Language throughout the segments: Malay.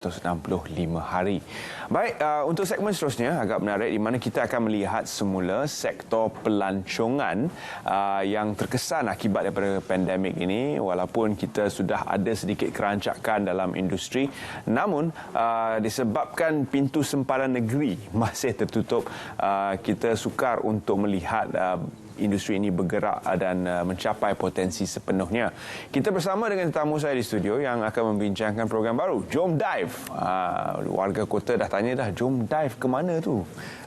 165 hari. Baik, untuk segmen seterusnya agak menarik di mana kita akan melihat semula sektor pelancongan yang terkesan akibat daripada pandemik ini. Walaupun kita sudah ada sedikit kerancakan dalam industri, namun disebabkan pintu sempadan negeri masih tertutup, kita sukar untuk melihat industri ini bergerak dan mencapai potensi sepenuhnya. Kita bersama dengan tetamu saya di studio yang akan membincangkan program baru, Jom Dive. Warga kota dah tanya dah, Jom Dive ke mana tu?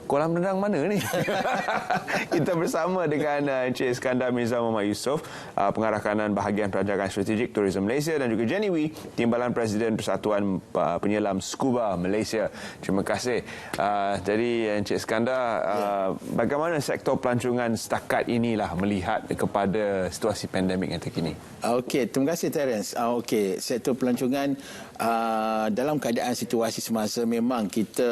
Kolam renang mana ni? Kita bersama dengan Encik Iskandar Mirza Muhammad Yusof, Pengarah Kanan Bahagian Perancangan Strategik Tourism Malaysia, dan juga Jenny Wee, Timbalan Presiden Persatuan Penyelam Scuba Malaysia. Terima kasih. Jadi Encik Iskandar, bagaimana sektor pelancongan setakat inilah melihat kepada situasi pandemik yang terkini? Okey, terima kasih Terence. Okey, sektor pelancongan dalam keadaan situasi semasa memang kita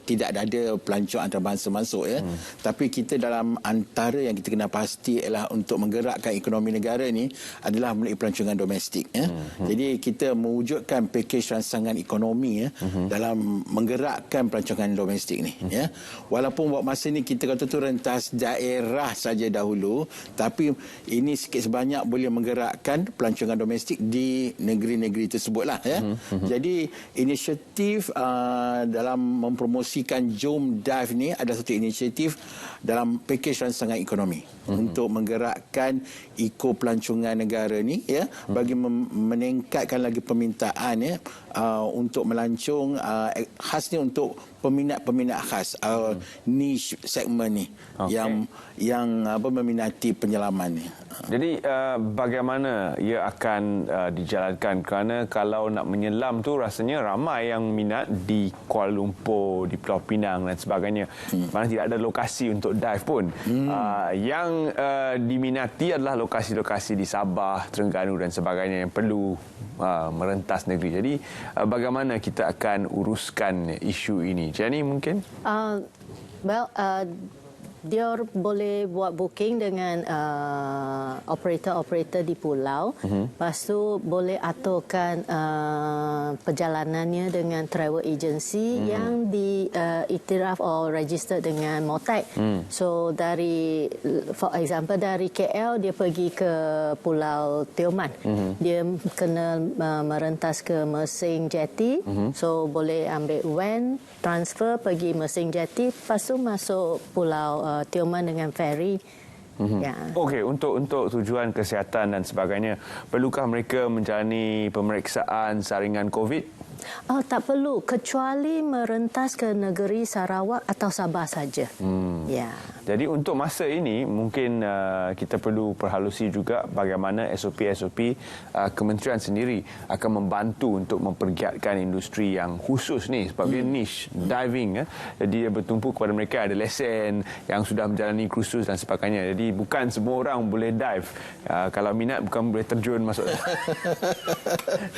tidak ada pelancong antarabangsa masuk ya. Tapi kita dalam antara yang kita kena pasti ialah untuk menggerakkan ekonomi negara ni adalah melalui pelancongan domestik ya. Jadi kita mewujudkan pakej rangsangan ekonomi ya dalam menggerakkan pelancongan domestik ni ya. Walaupun buat masa ni kita kata tu rentas daerah saja dahulu, tapi ini sikit sebanyak boleh menggerakkan pelancongan domestik di negeri-negeri tersebutlah ya. Jadi inisiatif dalam mempromosikan Jom Dive ni ada satu inisiatif dalam pakej rangsangan ekonomi untuk menggerakkan pelancongan negara ni ya, bagi meningkatkan lagi permintaan ya untuk melancong khasnya untuk peminat-peminat khas niche segmen ni yang meminati penyelaman ni. Jadi bagaimana ia akan dijalankan, kerana kalau nak menyelam tu rasanya ramai yang minat di Kuala Lumpur, di Pulau Pinang dan sebagainya. Mana tidak ada lokasi untuk dive pun. Yang diminati adalah lokasi-lokasi di Sabah, Terengganu dan sebagainya yang perlu merentas negeri. Jadi bagaimana kita akan uruskan isu ini? Jenny mungkin? Dia boleh buat booking dengan operator-operator di pulau. Lepas tu boleh aturkan perjalanannya dengan travel agency yang diiktiraf atau register dengan MOTAC. So dari, for example, dari KL dia pergi ke Pulau Tioman. Dia kena merentas ke Mersing Jetty. So boleh ambil van, transfer pergi Mersing Jetty, lepas tu masuk Pulau Tioman dengan ferry. Ya. Okey, untuk tujuan kesihatan dan sebagainya, perlukah mereka menjalani pemeriksaan saringan COVID? Tak perlu, kecuali merentas ke negeri Sarawak atau Sabah saja. Ya. Jadi untuk masa ini mungkin kita perlu perhalusi juga bagaimana SOP-SOP kementerian sendiri akan membantu untuk mempergiatkan industri yang khusus ni, sebab dia niche diving. Jadi dia bertumpu kepada mereka ada lesen yang sudah menjalani kursus dan sebagainya. Jadi bukan semua orang boleh dive. Kalau minat bukan boleh terjun masuk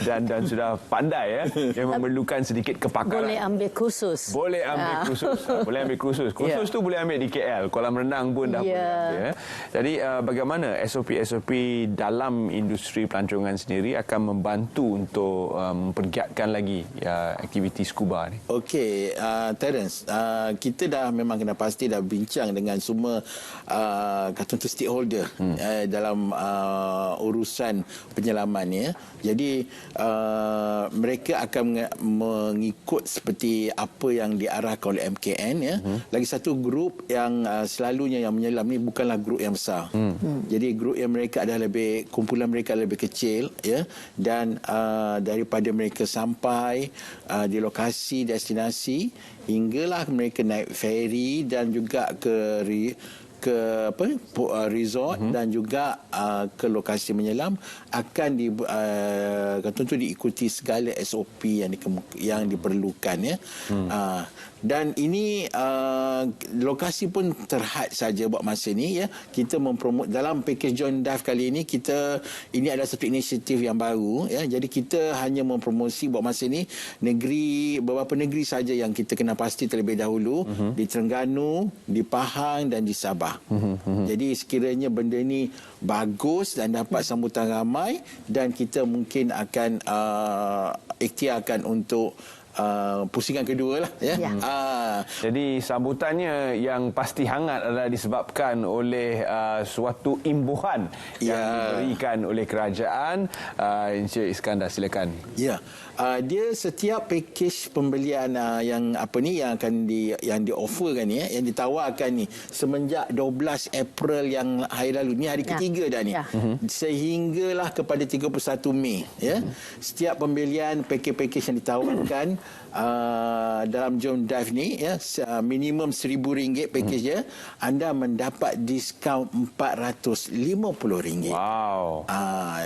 dan sudah pandai ya. Dia memerlukan sedikit kepakaran. Boleh ambil kursus. Boleh ambil kursus. Boleh ambil kursus. Kursus tu boleh ambil di KL. Kolam renang pun dah boleh ambil. Ya. Jadi bagaimana SOP-SOP dalam industri pelancongan sendiri akan membantu untuk mempergiatkan lagi aktiviti scuba ni? Okey, Terence, kita dah memang kena pasti dah bincang dengan semua kata tu stakeholder dalam urusan penyelaman ya. Jadi mereka akan mengikut seperti apa yang diarahkan oleh MKN ya. Lagi satu grup yang selalunya yang menyelam ni bukanlah grup yang besar. Jadi grup yang mereka adalah kumpulan mereka lebih kecil ya, dan daripada mereka sampai di lokasi destinasi hinggalah mereka naik ferry dan juga ke resort dan juga ke lokasi menyelam akan diikuti segala SOP yang diperlukan ya. Dan ini lokasi pun terhad saja buat masa ni ya. Kita mempromot dalam pakej Jom Dive kali ini, ini adalah satu inisiatif yang baru ya. Jadi kita hanya mempromosi buat masa ni beberapa negeri saja yang kita kena pasti terlebih dahulu, di Terengganu, di Pahang dan di Sabah. besar. Jadi sekiranya benda ni bagus dan dapat sambutan ramai, dan kita mungkin akan ikhtiarkan untuk pusingan kedua lah ya. Jadi sambutannya yang pasti hangat adalah disebabkan oleh suatu imbuhan yang diberikan oleh kerajaan. Encik Iskandar, silakan. Ya. Dia setiap pakej pembelian yang akan di-offerkan ni, yang ditawarkan ni semenjak 12 April yang hari lalu ni, hari ketiga dah ni, sehinggalah kepada 31 Mei ya. Setiap pembelian pakej-pakej yang ditawarkan dalam Jom Dive ni ya, minimum RM1,000 pakejnya, anda mendapat diskaun RM450. Wow.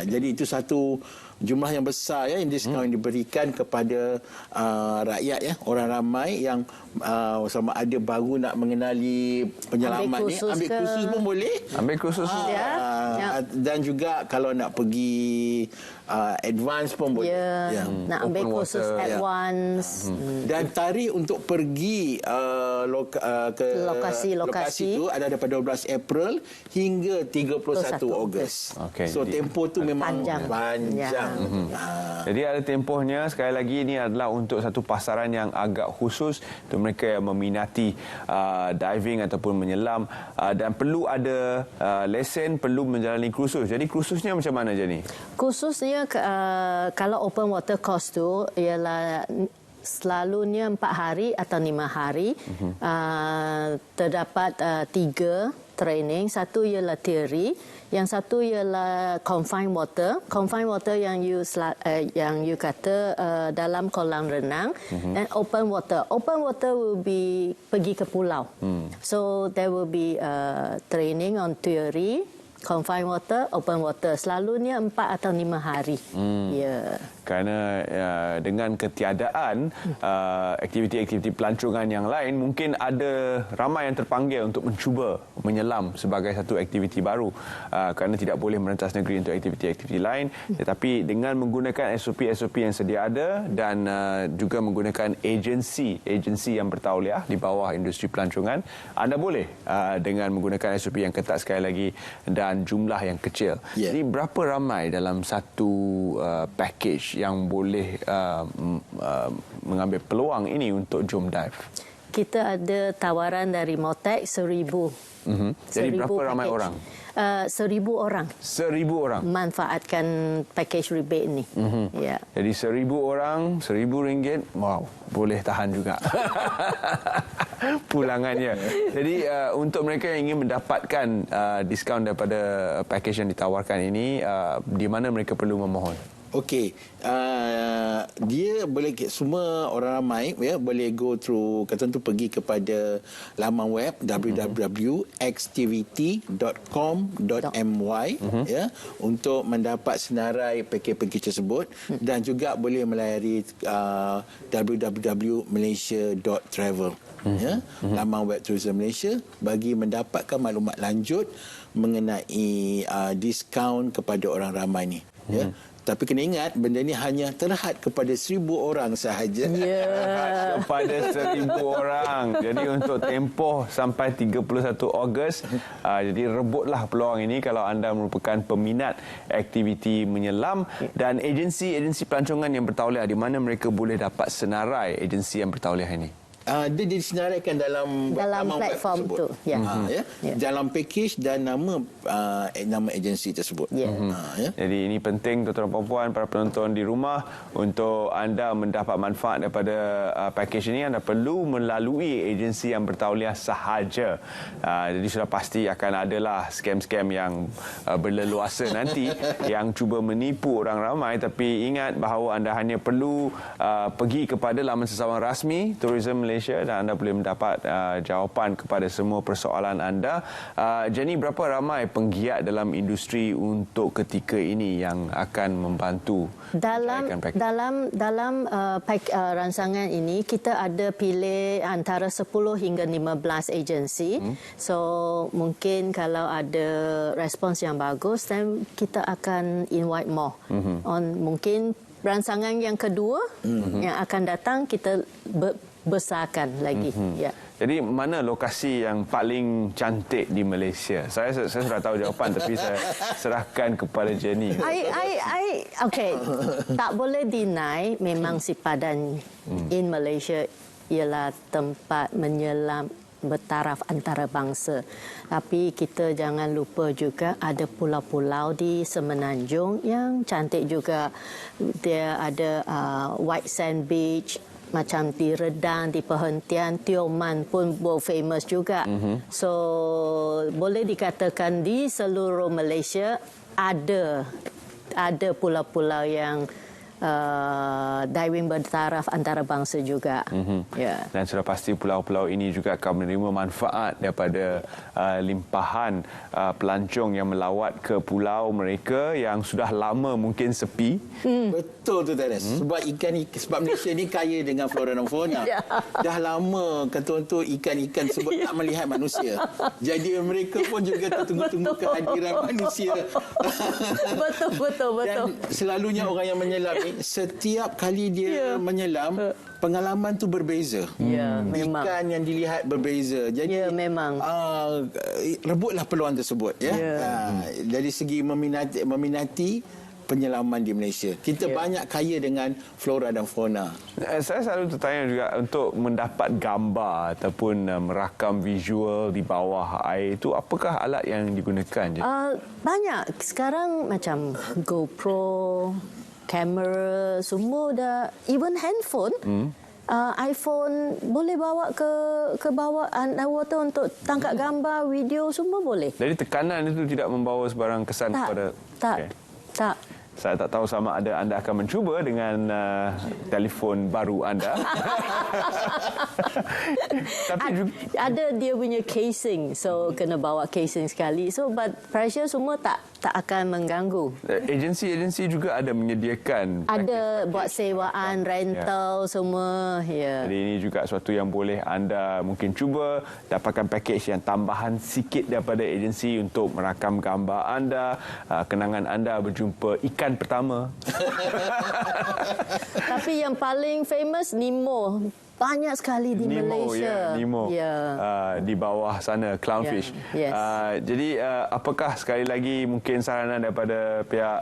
Jadi itu satu jumlah yang besar ya, yang diskaun yang diberikan kepada rakyat ya, orang ramai yang sama ada baru nak mengenali penyelamat ni, ambil kursus pun boleh. Ambil kursus Dan juga kalau nak pergi advance pun boleh. Nak ambil kursus advance. Dan tarikh untuk pergi ke lokasi itu ada daripada 12 April hingga 31 Ogos. So tempoh tu memang panjang. Jadi ada tempohnya. Sekali lagi, ini adalah untuk satu pasaran yang agak khusus untuk mereka yang meminati diving ataupun menyelam, dan perlu ada lesen, perlu menjalani kursus. Jadi kursusnya macam mana je ni? Kursusnya kalau open water course tu ialah selalunya 4 hari atau 5 hari. Terdapat 3 training. Satu ialah teori, yang satu ialah confined water. Confined water yang you kata dalam kolam renang. Dan open water. Open water will be pergi ke pulau. So there will be training on theory, confined water, open water. Selalunya 4 atau 5 hari. Kerana dengan ketiadaan aktiviti-aktiviti pelancongan yang lain, mungkin ada ramai yang terpanggil untuk mencuba menyelam sebagai satu aktiviti baru, kerana tidak boleh merentas negeri untuk aktiviti-aktiviti lain. Tetapi dengan menggunakan SOP-SOP yang sedia ada dan juga menggunakan agensi yang bertauliah di bawah industri pelancongan, anda boleh dengan menggunakan SOP yang ketat sekali lagi dan jumlah yang kecil. Jadi berapa ramai dalam satu package yang boleh mengambil peluang ini untuk Jom Dive? Kita ada tawaran dari Motec 1,000. Jadi berapa ramai orang? 1,000 orang. 1,000 orang manfaatkan package rebate ni. Jadi 1,000 orang, RM1,000, wow, boleh tahan juga pulangannya. Jadi untuk mereka yang ingin mendapatkan diskaun daripada package yang ditawarkan ini, di mana mereka perlu memohon? Okey, dia boleh, semua orang ramai ya, boleh go through, kata tu pergi kepada laman web www.activity.com.my ya, untuk mendapat senarai pakej-pakej tersebut, dan juga boleh melayari www.malaysia.travel ya, laman web Tourism Malaysia, bagi mendapatkan maklumat lanjut mengenai diskaun kepada orang ramai ni ya. Tapi kena ingat, benda ni hanya terhad kepada 1,000 orang sahaja. Kepada 1,000 orang. Jadi untuk tempoh sampai 31 Ogos. Jadi rebutlah peluang ini kalau anda merupakan peminat aktiviti menyelam. Dan agensi pelancongan yang bertauliah, di mana mereka boleh dapat senarai agensi yang bertauliah ini? Dia disenaraikan dalam platform tu. Dalam package dan nama agensi tersebut. Jadi ini penting, tuan-tuan dan puan-puan, para penonton di rumah, untuk anda mendapat manfaat daripada package ini, anda perlu melalui agensi yang bertauliah sahaja. Jadi sudah pasti akan adalah scam-scam yang berleluasa nanti yang cuba menipu orang ramai. Tapi ingat bahawa anda hanya perlu pergi kepada laman sesawang rasmi Tourism Malaysia, dan anda boleh mendapat jawapan kepada semua persoalan anda. Jenny, berapa ramai penggiat dalam industri untuk ketika ini yang akan membantu dalam rancangan ini? Kita ada pilih antara 10 hingga 15 agensi. So mungkin kalau ada respons yang bagus, then kita akan invite more. Mungkin rancangan yang kedua yang akan datang, kita besarkan lagi. Jadi mana lokasi yang paling cantik di Malaysia? Saya sudah tahu jawapan tapi saya serahkan kepada Jenny. Okay, tak boleh deny memang Sipadan in Malaysia ialah tempat menyelam bertaraf antarabangsa. Tapi kita jangan lupa juga ada pulau-pulau di Semenanjung yang cantik juga. Dia ada White Sand Beach, macam di Redang, di perhentian Tioman pun world famous juga. So boleh dikatakan di seluruh Malaysia ada pulau-pulau yang diving bertaraf antarabangsa juga. Yeah. Dan sudah pasti pulau-pulau ini juga akan menerima manfaat daripada limpahan pelancong yang melawat ke pulau mereka yang sudah lama mungkin sepi. Betul tu Terence. Sebab sebab Malaysia ni kaya dengan flora dan fauna. Dah lama kata ikan-ikan sebut tak melihat manusia. Jadi mereka pun juga tertunggu-tunggu kehadiran manusia. Betul. Dan selalunya orang yang menyelam ni setiap kali dia menyelam pengalaman tu berbeza. Memang. Ikan yang dilihat berbeza. Jadi memang. Rebutlah peluang tersebut dari segi meminati penyelaman di Malaysia. Kita banyak kaya dengan flora dan fauna. Saya selalu tertanya juga untuk mendapat gambar ataupun merakam visual di bawah air itu, apakah alat yang digunakan? Banyak. Sekarang macam GoPro, kamera, semua dah, even handphone. iPhone boleh bawa ke bawah underwater untuk tangkap gambar, video, semua boleh. Jadi tekanan itu tidak membawa sebarang kesan kepada... Tak. Saya tak tahu sama ada anda akan mencuba dengan telefon baru anda. Tapi ada dia punya casing, so kena bawa casing sekali. So but pressure semua tak akan mengganggu. Agensi juga ada menyediakan. Ada buat sewaan, rental semua. Jadi ini juga suatu yang boleh anda mungkin cuba dapatkan package yang tambahan sikit daripada agensi untuk merakam gambar anda, kenangan anda berjumpa ikan pertama. Tapi yang paling famous Nemo. Banyak sekali di Malaysia. Nemo. Di bawah sana, clownfish. Jadi apakah sekali lagi mungkin saranan daripada pihak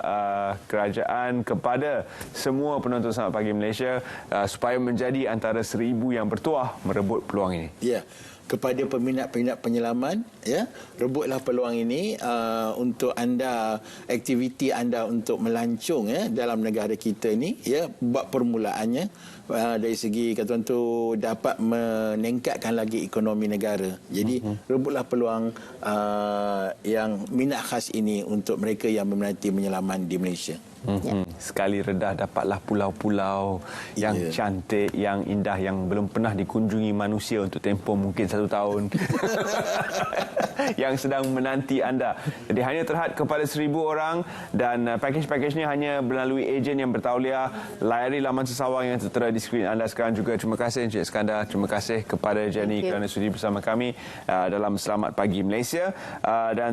kerajaan kepada semua penonton Selamat Pagi Malaysia supaya menjadi antara 1,000 yang bertuah merebut peluang ini? Kepada peminat-peminat penyelaman, rebutlah peluang ini untuk anda, aktiviti anda untuk melancong dalam negara kita ini, buat permulaannya dari segi kata tu dapat meningkatkan lagi ekonomi negara. Jadi rebutlah peluang yang minat khas ini untuk mereka yang meminati penyelaman di Malaysia. Sekali redah dapatlah pulau-pulau yang cantik, yang indah, yang belum pernah dikunjungi manusia untuk tempoh mungkin 1 tahun. Yang sedang menanti anda. Jadi hanya terhad kepada 1,000 orang dan pakej-pakej ni hanya melalui ejen yang bertauliah. Layari laman sesawang yang tertera di skrin anda sekarang juga. Terima kasih Encik Iskandar, terima kasih kepada Jenny kerana sudi bersama kami dalam Selamat Pagi Malaysia. Dan